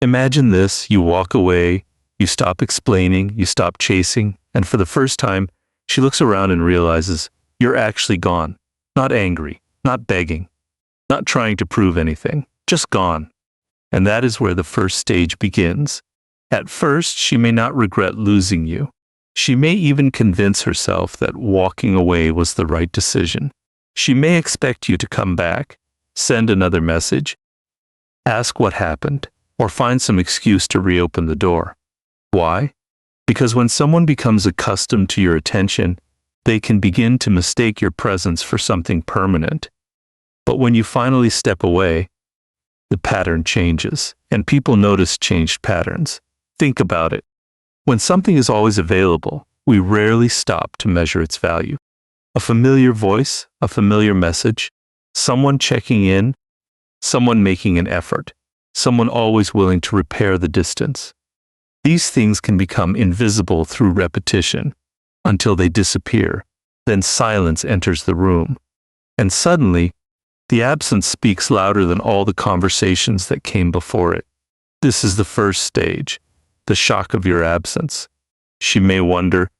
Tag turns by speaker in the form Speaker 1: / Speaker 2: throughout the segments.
Speaker 1: Imagine this, you walk away, you stop explaining, you stop chasing, and for the first time, she looks around and realizes you're actually gone. Not angry, not begging, not trying to prove anything, just gone. And that is where the first stage begins. At first, she may not regret losing you. She may even convince herself that walking away was the right decision. She may expect you to come back, send another message, ask what happened, or find some excuse to reopen the door. Why? Because when someone becomes accustomed to your attention, they can begin to mistake your presence for something permanent. But when you finally step away, the pattern changes, and people notice changed patterns. Think about it. When something is always available, we rarely stop to measure its value. A familiar voice, a familiar message, someone checking in, someone making an effort, someone always willing to repair the distance. These things can become invisible through repetition until they disappear. Then silence enters the room, and suddenly, the absence speaks louder than all the conversations that came before it. This is the first stage, the shock of your absence. She may wonder,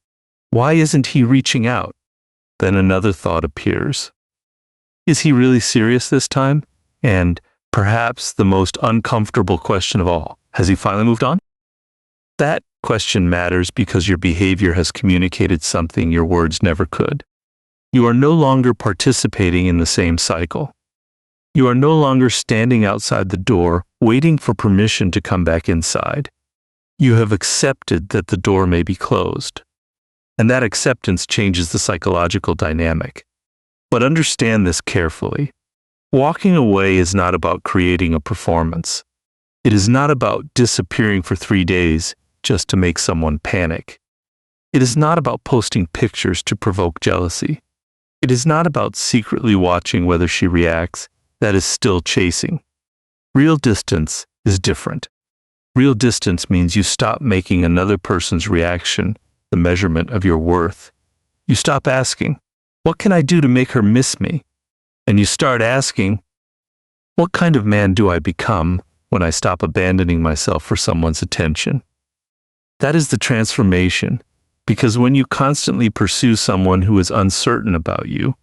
Speaker 1: why isn't he reaching out? Then another thought appears. Is he really serious this time? And perhaps the most uncomfortable question of all, has he finally moved on? That question matters because your behavior has communicated something your words never could. You are no longer participating in the same cycle. You are no longer standing outside the door, waiting for permission to come back inside. You have accepted that the door may be closed. And that acceptance changes the psychological dynamic. But understand this carefully. Walking away is not about creating a performance. It is not about disappearing for 3 days just to make someone panic. It is not about posting pictures to provoke jealousy. It is not about secretly watching whether she reacts. That is still chasing. Real distance is different. Real distance means you stop making another person's reaction the measurement of your worth. You stop asking, what can I do to make her miss me? And you start asking, what kind of man do I become when I stop abandoning myself for someone's attention? That is the transformation, because when you constantly pursue someone who is uncertain about you,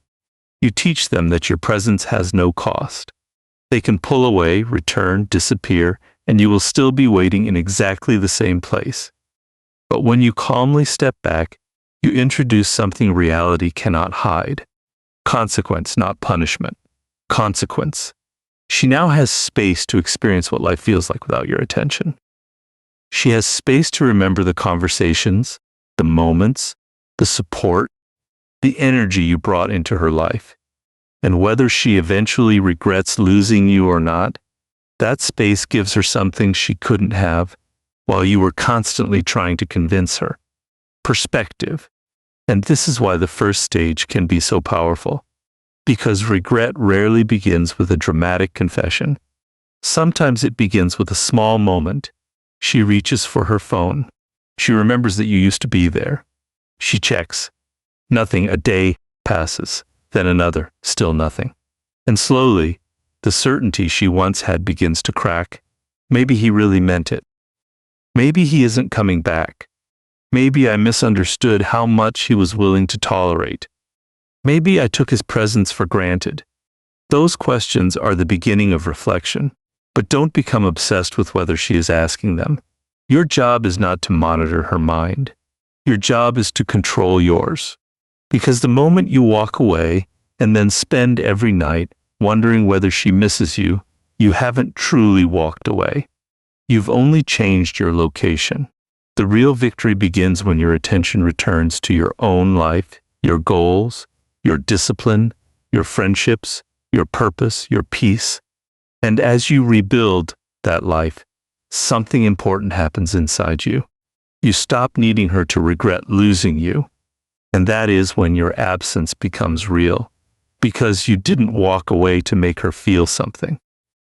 Speaker 1: you teach them that your presence has no cost. They can pull away, return, disappear, and you will still be waiting in exactly the same place. But when you calmly step back, you introduce something reality cannot hide. Consequence, not punishment. Consequence. She now has space to experience what life feels like without your attention. She has space to remember the conversations, the moments, the support, the energy you brought into her life. And whether she eventually regrets losing you or not, that space gives her something she couldn't have while you were constantly trying to convince her. Perspective. And this is why the first stage can be so powerful. Because regret rarely begins with a dramatic confession. Sometimes it begins with a small moment. She reaches for her phone. She remembers that you used to be there. She checks. Nothing. A day passes. Then another. Still nothing. And slowly, the certainty she once had begins to crack. Maybe he really meant it. Maybe he isn't coming back. Maybe I misunderstood how much he was willing to tolerate. Maybe I took his presence for granted. Those questions are the beginning of reflection, but don't become obsessed with whether she is asking them. Your job is not to monitor her mind. Your job is to control yours. Because the moment you walk away and then spend every night wondering whether she misses you, you haven't truly walked away. You've only changed your location. The real victory begins when your attention returns to your own life, your goals, your discipline, your friendships, your purpose, your peace. And as you rebuild that life, something important happens inside you. You stop needing her to regret losing you. And that is when your absence becomes real, because you didn't walk away to make her feel something.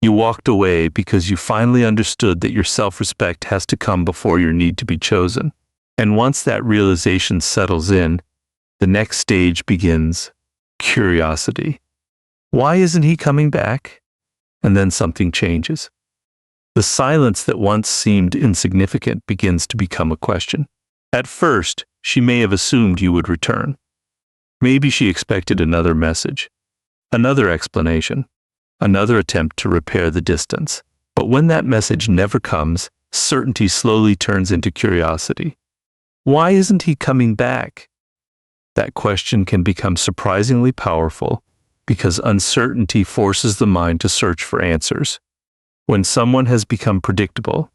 Speaker 1: You walked away because you finally understood that your self-respect has to come before your need to be chosen. And once that realization settles in, the next stage begins: curiosity. Why isn't he coming back? And then something changes. The silence that once seemed insignificant begins to become a question. At first, she may have assumed you would return. Maybe she expected another message, another explanation, another attempt to repair the distance. But when that message never comes, certainty slowly turns into curiosity. Why isn't he coming back? That question can become surprisingly powerful because uncertainty forces the mind to search for answers. When someone has become predictable,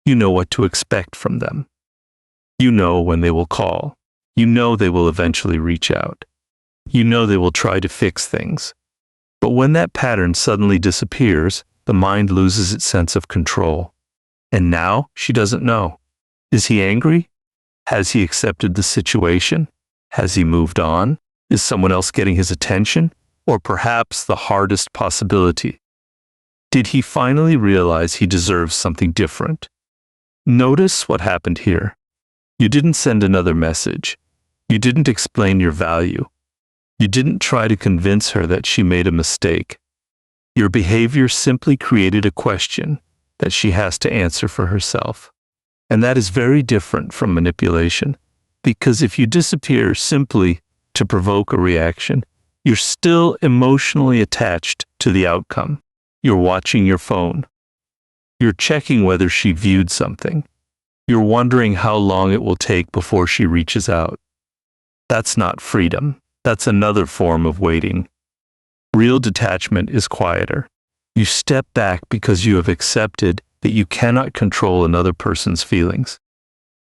Speaker 1: you know what to expect from them. You know when they will call. You know they will eventually reach out. You know they will try to fix things. But when that pattern suddenly disappears, the mind loses its sense of control. And now she doesn't know. Is he angry? Has he accepted the situation? Has he moved on? Is someone else getting his attention? Or perhaps the hardest possibility, did he finally realize he deserves something different? Notice what happened here. You didn't send another message. You didn't explain your value. You didn't try to convince her that she made a mistake. Your behavior simply created a question that she has to answer for herself. And that is very different from manipulation, because if you disappear simply to provoke a reaction, you're still emotionally attached to the outcome. You're watching your phone. You're checking whether she viewed something. You're wondering how long it will take before she reaches out. That's not freedom. That's another form of waiting. Real detachment is quieter. You step back because you have accepted that you cannot control another person's feelings.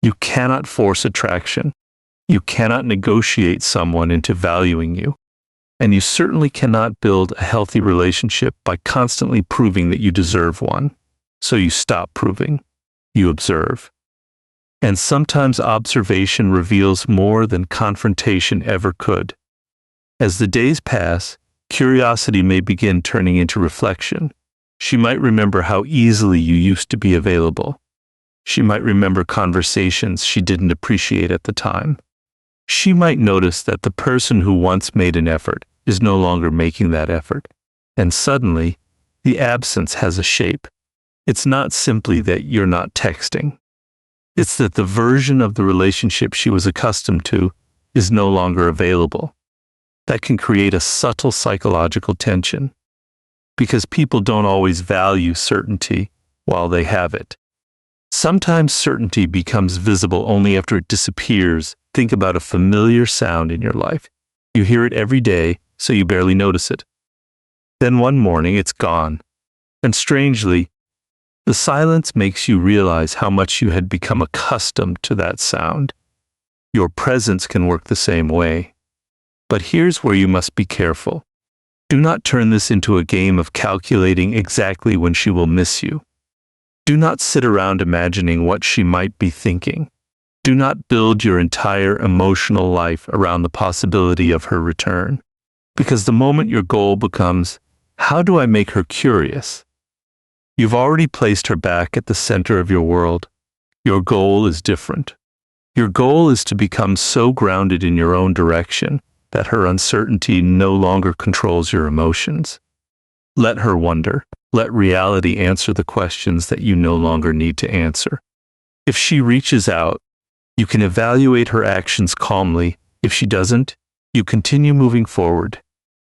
Speaker 1: You cannot force attraction. You cannot negotiate someone into valuing you. And you certainly cannot build a healthy relationship by constantly proving that you deserve one. So you stop proving. You observe. And sometimes observation reveals more than confrontation ever could. As the days pass, curiosity may begin turning into reflection. She might remember how easily you used to be available. She might remember conversations she didn't appreciate at the time. She might notice that the person who once made an effort is no longer making that effort. And suddenly, the absence has a shape. It's not simply that you're not texting. It's that the version of the relationship she was accustomed to is no longer available. That can create a subtle psychological tension, because people don't always value certainty while they have it. Sometimes certainty becomes visible only after it disappears. Think about a familiar sound in your life. You hear it every day, so you barely notice it. Then one morning, it's gone. And strangely, the silence makes you realize how much you had become accustomed to that sound. Your presence can work the same way. But here's where you must be careful. Do not turn this into a game of calculating exactly when she will miss you. Do not sit around imagining what she might be thinking. Do not build your entire emotional life around the possibility of her return. Because the moment your goal becomes, how do I make her curious? You've already placed her back at the center of your world. Your goal is different. Your goal is to become so grounded in your own direction that her uncertainty no longer controls your emotions. Let her wonder. Let reality answer the questions that you no longer need to answer. If she reaches out, you can evaluate her actions calmly. If she doesn't, you continue moving forward.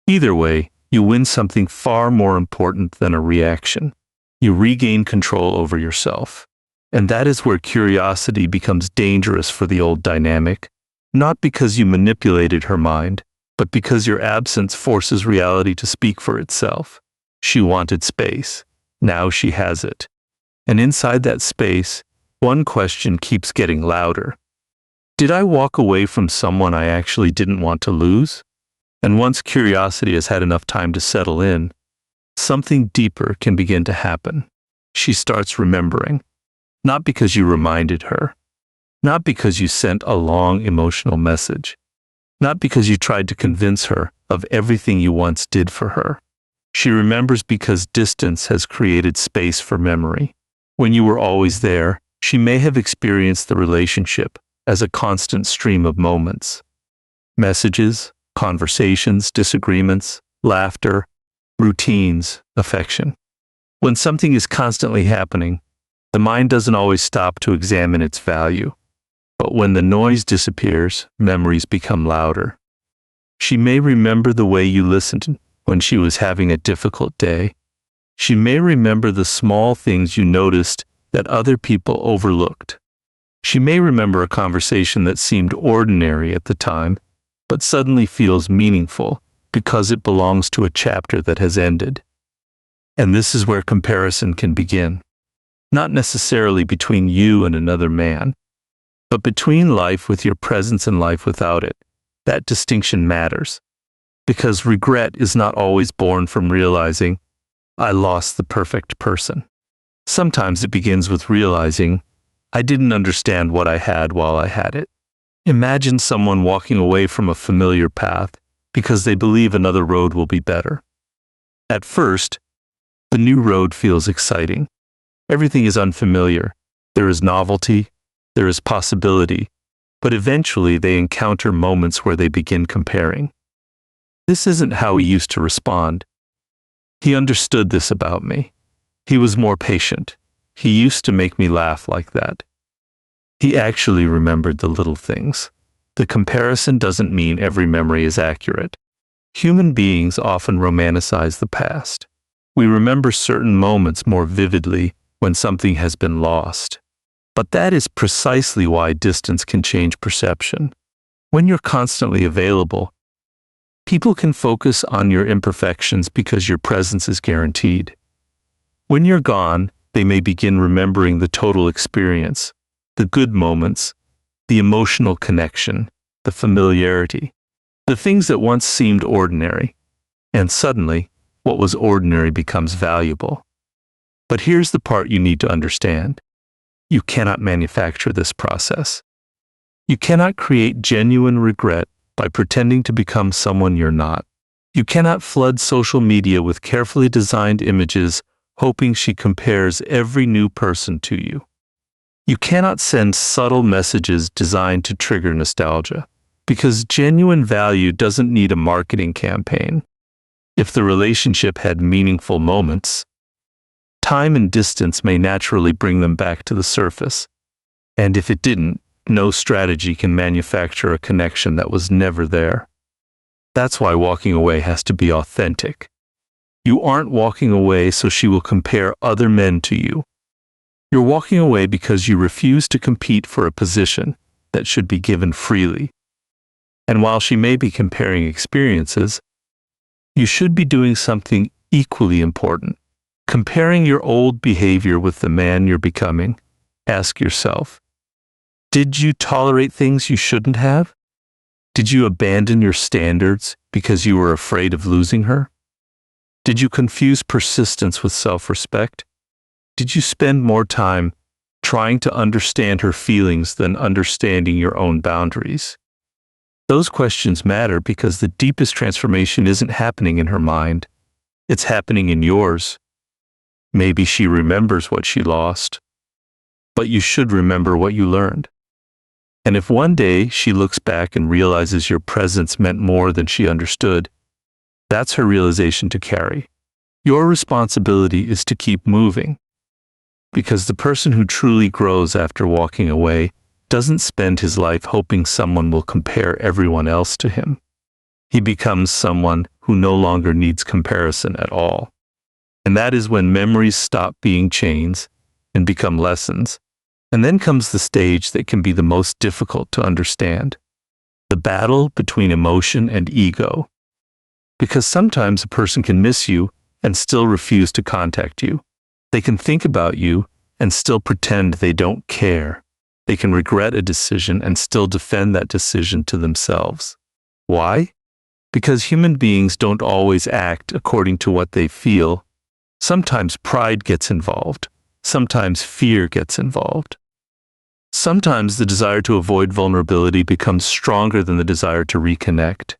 Speaker 1: Either way, you win something far more important than a reaction. You regain control over yourself. And that is where curiosity becomes dangerous for the old dynamic, not because you manipulated her mind, but because your absence forces reality to speak for itself. She wanted space. Now she has it. And inside that space, one question keeps getting louder. Did I walk away from someone I actually didn't want to lose? And once curiosity has had enough time to settle in, something deeper can begin to happen. She starts remembering, not because you reminded her, not because you sent a long emotional message, not because you tried to convince her of everything you once did for her. She remembers because distance has created space for memory. When you were always there, she may have experienced the relationship as a constant stream of moments. Messages, conversations, disagreements, laughter, routines, affection. When something is constantly happening, the mind doesn't always stop to examine its value. But when the noise disappears, memories become louder. She may remember the way you listened when she was having a difficult day. She may remember the small things you noticed that other people overlooked. She may remember a conversation that seemed ordinary at the time, but suddenly feels meaningful because it belongs to a chapter that has ended. And this is where comparison can begin. Not necessarily between you and another man, but between life with your presence and life without it. That distinction matters, because regret is not always born from realizing, I lost the perfect person. Sometimes it begins with realizing, I didn't understand what I had while I had it. Imagine someone walking away from a familiar path because they believe another road will be better. At first, the new road feels exciting. Everything is unfamiliar. There is novelty, there is possibility, but eventually they encounter moments where they begin comparing. This isn't how he used to respond. He understood this about me. He was more patient. He used to make me laugh like that. He actually remembered the little things. The comparison doesn't mean every memory is accurate. Human beings often romanticize the past. We remember certain moments more vividly when something has been lost. But that is precisely why distance can change perception. When you're constantly available, people can focus on your imperfections because your presence is guaranteed. When you're gone, they may begin remembering the total experience, the good moments, the emotional connection, the familiarity, the things that once seemed ordinary, and suddenly, what was ordinary becomes valuable. But here's the part you need to understand. You cannot manufacture this process. You cannot create genuine regret by pretending to become someone you're not. You cannot flood social media with carefully designed images, hoping she compares every new person to you. You cannot send subtle messages designed to trigger nostalgia, because genuine value doesn't need a marketing campaign. If the relationship had meaningful moments, time and distance may naturally bring them back to the surface. And if it didn't, no strategy can manufacture a connection that was never there. That's why walking away has to be authentic. You aren't walking away so she will compare other men to you. You're walking away because you refuse to compete for a position that should be given freely. And while she may be comparing experiences, you should be doing something equally important. Comparing your old behavior with the man you're becoming. Ask yourself, did you tolerate things you shouldn't have? Did you abandon your standards because you were afraid of losing her? Did you confuse persistence with self-respect? Did you spend more time trying to understand her feelings than understanding your own boundaries? Those questions matter because the deepest transformation isn't happening in her mind. It's happening in yours. Maybe she remembers what she lost, but you should remember what you learned. And if one day she looks back and realizes your presence meant more than she understood, that's her realization to carry. Your responsibility is to keep moving, because the person who truly grows after walking away doesn't spend his life hoping someone will compare everyone else to him. He becomes someone who no longer needs comparison at all. And that is when memories stop being chains and become lessons. And then comes the stage that can be the most difficult to understand. The battle between emotion and ego. Because sometimes a person can miss you and still refuse to contact you. They can think about you and still pretend they don't care. They can regret a decision and still defend that decision to themselves. Why? Because human beings don't always act according to what they feel. Sometimes pride gets involved. Sometimes fear gets involved. Sometimes the desire to avoid vulnerability becomes stronger than the desire to reconnect.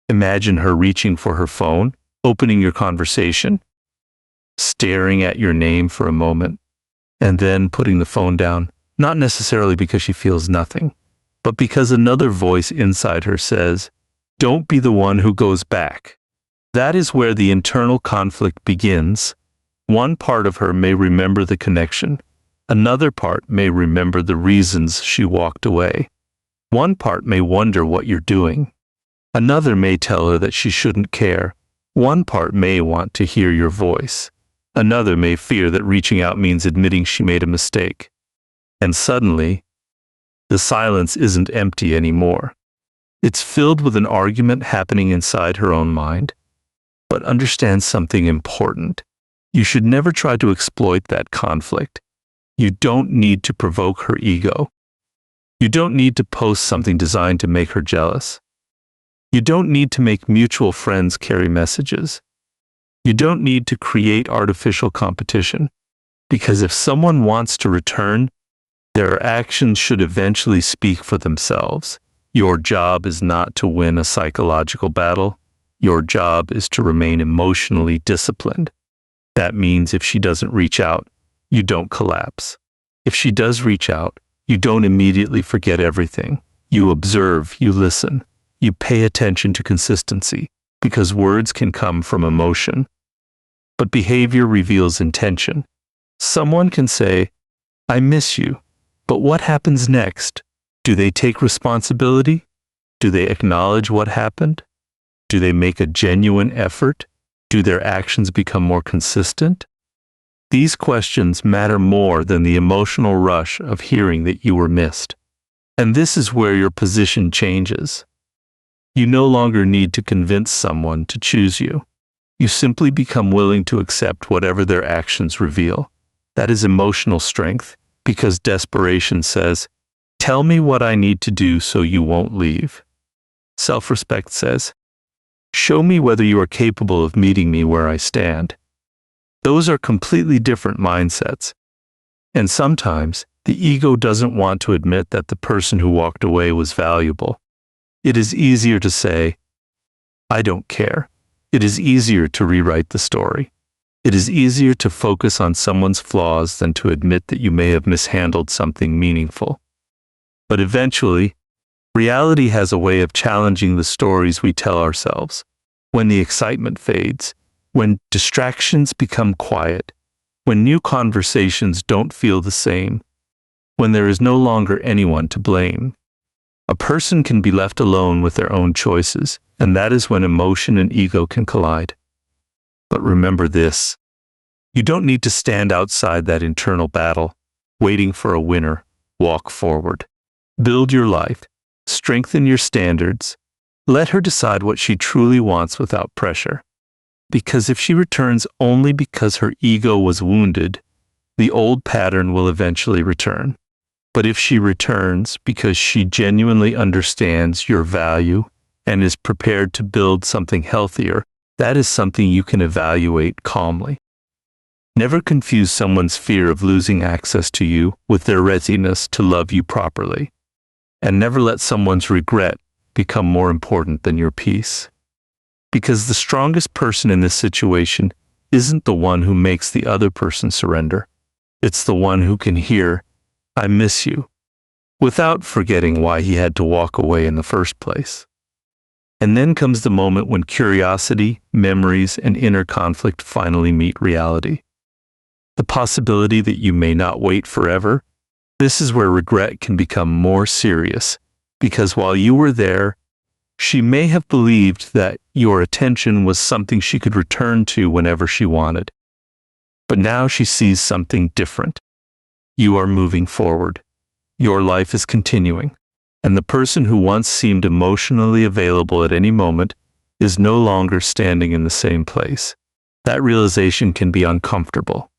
Speaker 1: Imagine her reaching for her phone, opening your conversation, staring at your name for a moment, and then putting the phone down, not necessarily because she feels nothing, but because another voice inside her says, "Don't be the one who goes back." That is where the internal conflict begins. One part of her may remember the connection. Another part may remember the reasons she walked away. One part may wonder what you're doing. Another may tell her that she shouldn't care. One part may want to hear your voice. Another may fear that reaching out means admitting she made a mistake. And suddenly, the silence isn't empty anymore. It's filled with an argument happening inside her own mind. But understand something important. You should never try to exploit that conflict. You don't need to provoke her ego. You don't need to post something designed to make her jealous. You don't need to make mutual friends carry messages. You don't need to create artificial competition. Because if someone wants to return, their actions should eventually speak for themselves. Your job is not to win a psychological battle. Your job is to remain emotionally disciplined. That means if she doesn't reach out, you don't collapse. If she does reach out, you don't immediately forget everything. You observe, you listen, you pay attention to consistency, because words can come from emotion. But behavior reveals intention. Someone can say, "I miss you," but what happens next? Do they take responsibility? Do they acknowledge what happened? Do they make a genuine effort? Do their actions become more consistent? These questions matter more than the emotional rush of hearing that you were missed. And this is where your position changes. You no longer need to convince someone to choose you. You simply become willing to accept whatever their actions reveal. That is emotional strength, because desperation says, "Tell me what I need to do so you won't leave." Self-respect says, "Show me whether you are capable of meeting me where I stand." Those are completely different mindsets. And sometimes, the ego doesn't want to admit that the person who walked away was valuable. It is easier to say, "I don't care." It is easier to rewrite the story. It is easier to focus on someone's flaws than to admit that you may have mishandled something meaningful. But eventually, reality has a way of challenging the stories we tell ourselves. When the excitement fades, when distractions become quiet, when new conversations don't feel the same, when there is no longer anyone to blame, a person can be left alone with their own choices, and that is when emotion and ego can collide. But remember this: you don't need to stand outside that internal battle, waiting for a winner. Walk forward. Build your life. Strengthen your standards. Let her decide what she truly wants without pressure. Because if she returns only because her ego was wounded, the old pattern will eventually return. But if she returns because she genuinely understands your value and is prepared to build something healthier, that is something you can evaluate calmly. Never confuse someone's fear of losing access to you with their readiness to love you properly. And never let someone's regret become more important than your peace. Because the strongest person in this situation isn't the one who makes the other person surrender. It's the one who can hear, "I miss you," without forgetting why he had to walk away in the first place. And then comes the moment when curiosity, memories, and inner conflict finally meet reality. The possibility that you may not wait forever. This is where regret can become more serious, because while you were there, she may have believed that your attention was something she could return to whenever she wanted. But now she sees something different. You are moving forward. Your life is continuing. And the person who once seemed emotionally available at any moment is no longer standing in the same place. That realization can be uncomfortable.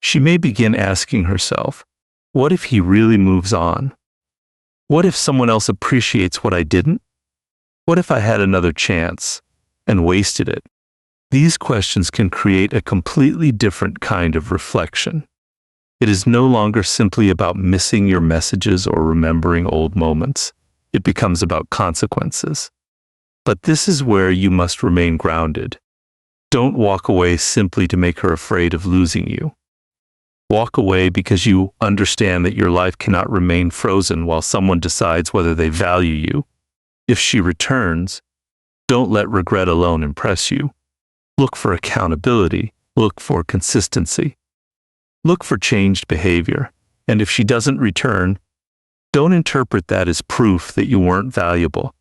Speaker 1: She may begin asking herself, what if he really moves on? What if someone else appreciates what I didn't? What if I had another chance and wasted it? These questions can create a completely different kind of reflection. It is no longer simply about missing your messages or remembering old moments. It becomes about consequences. But this is where you must remain grounded. Don't walk away simply to make her afraid of losing you. Walk away because you understand that your life cannot remain frozen while someone decides whether they value you. If she returns, don't let regret alone impress you. Look for accountability. Look for consistency. Look for changed behavior. And if she doesn't return, don't interpret that as proof that you weren't valuable.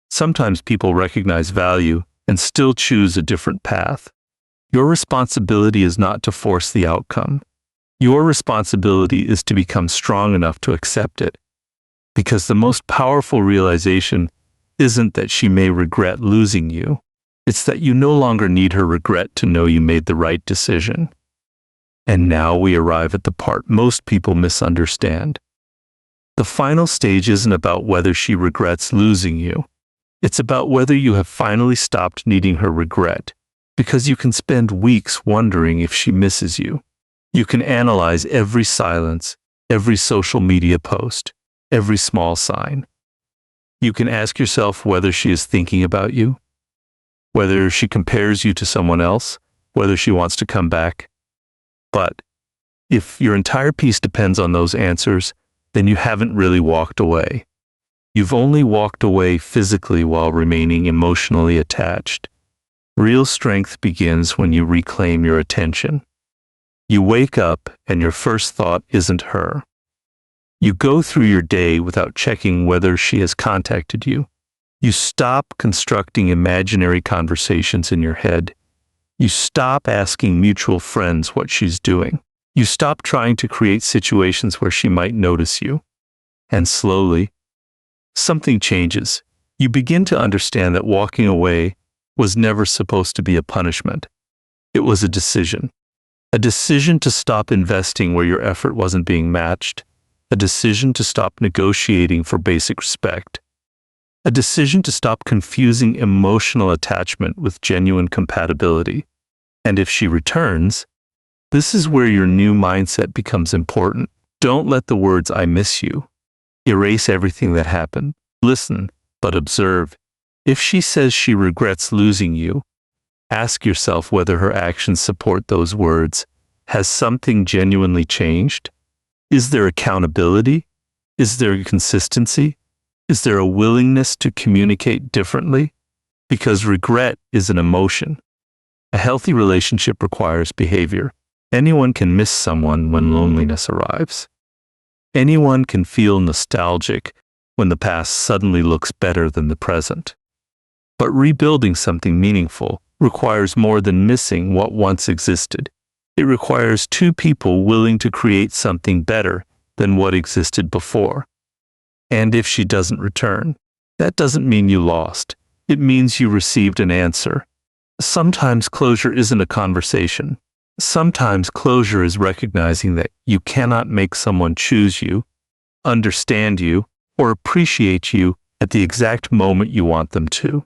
Speaker 1: Sometimes people recognize value and still choose a different path. Your responsibility is not to force the outcome. Your responsibility is to become strong enough to accept it. Because the most powerful realization isn't that she may regret losing you. It's that you no longer need her regret to know you made the right decision. And now we arrive at the part most people misunderstand. The final stage isn't about whether she regrets losing you. It's about whether you have finally stopped needing her regret, because you can spend weeks wondering if she misses you. You can analyze every silence, every social media post, every small sign. You can ask yourself whether she is thinking about you, whether she compares you to someone else, whether she wants to come back. But if your entire peace depends on those answers, then you haven't really walked away. You've only walked away physically while remaining emotionally attached. Real strength begins when you reclaim your attention. You wake up and your first thought isn't her. You go through your day without checking whether she has contacted you. You stop constructing imaginary conversations in your head. You stop asking mutual friends what she's doing. You stop trying to create situations where she might notice you. And slowly, something changes. You begin to understand that walking away was never supposed to be a punishment. It was a decision to stop investing where your effort wasn't being matched, a decision to stop negotiating for basic respect, a decision to stop confusing emotional attachment with genuine compatibility. And if she returns, this is where your new mindset becomes important. Don't let the words "I miss you" erase everything that happened. Listen, but observe. If she says she regrets losing you, ask yourself whether her actions support those words. Has something genuinely changed? Is there accountability? Is there consistency? Is there a willingness to communicate differently? Because regret is an emotion. A healthy relationship requires behavior. Anyone can miss someone when loneliness arrives. Anyone can feel nostalgic when the past suddenly looks better than the present. But rebuilding something meaningful requires more than missing what once existed. It requires two people willing to create something better than what existed before. And if she doesn't return, that doesn't mean you lost. It means you received an answer. Sometimes closure isn't a conversation. Sometimes closure is recognizing that you cannot make someone choose you, understand you, or appreciate you at the exact moment you want them to.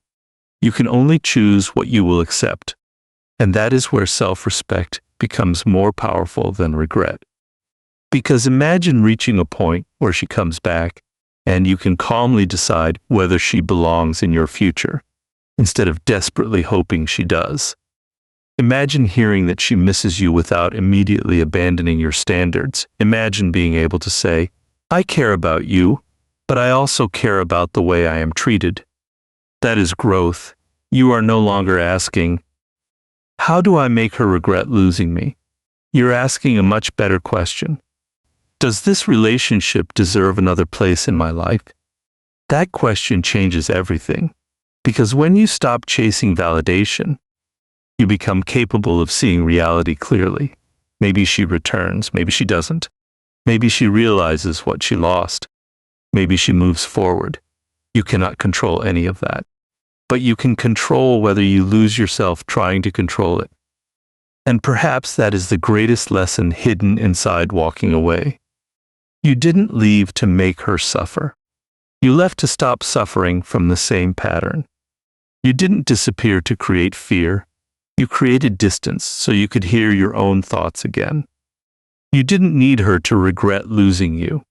Speaker 1: You can only choose what you will accept. And that is where self-respect becomes more powerful than regret. Because imagine reaching a point where she comes back and you can calmly decide whether she belongs in your future, instead of desperately hoping she does. Imagine hearing that she misses you without immediately abandoning your standards. Imagine being able to say, "I care about you, but I also care about the way I am treated." That is growth. You are no longer asking, "How do I make her regret losing me?" You're asking a much better question. Does this relationship deserve another place in my life? That question changes everything, because when you stop chasing validation, you become capable of seeing reality clearly. Maybe she returns, maybe she doesn't. Maybe she realizes what she lost. Maybe she moves forward. You cannot control any of that. But you can control whether you lose yourself trying to control it. And perhaps that is the greatest lesson hidden inside walking away. You didn't leave to make her suffer. You left to stop suffering from the same pattern. You didn't disappear to create fear. You created distance so you could hear your own thoughts again. You didn't need her to regret losing you.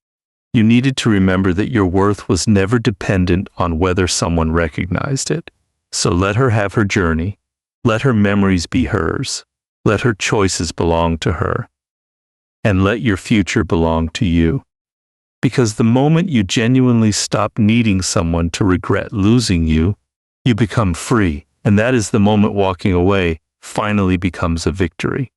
Speaker 1: You needed to remember that your worth was never dependent on whether someone recognized it. So let her have her journey. Let her memories be hers. Let her choices belong to her. And let your future belong to you. Because the moment you genuinely stop needing someone to regret losing you, you become free. And that is the moment walking away finally becomes a victory.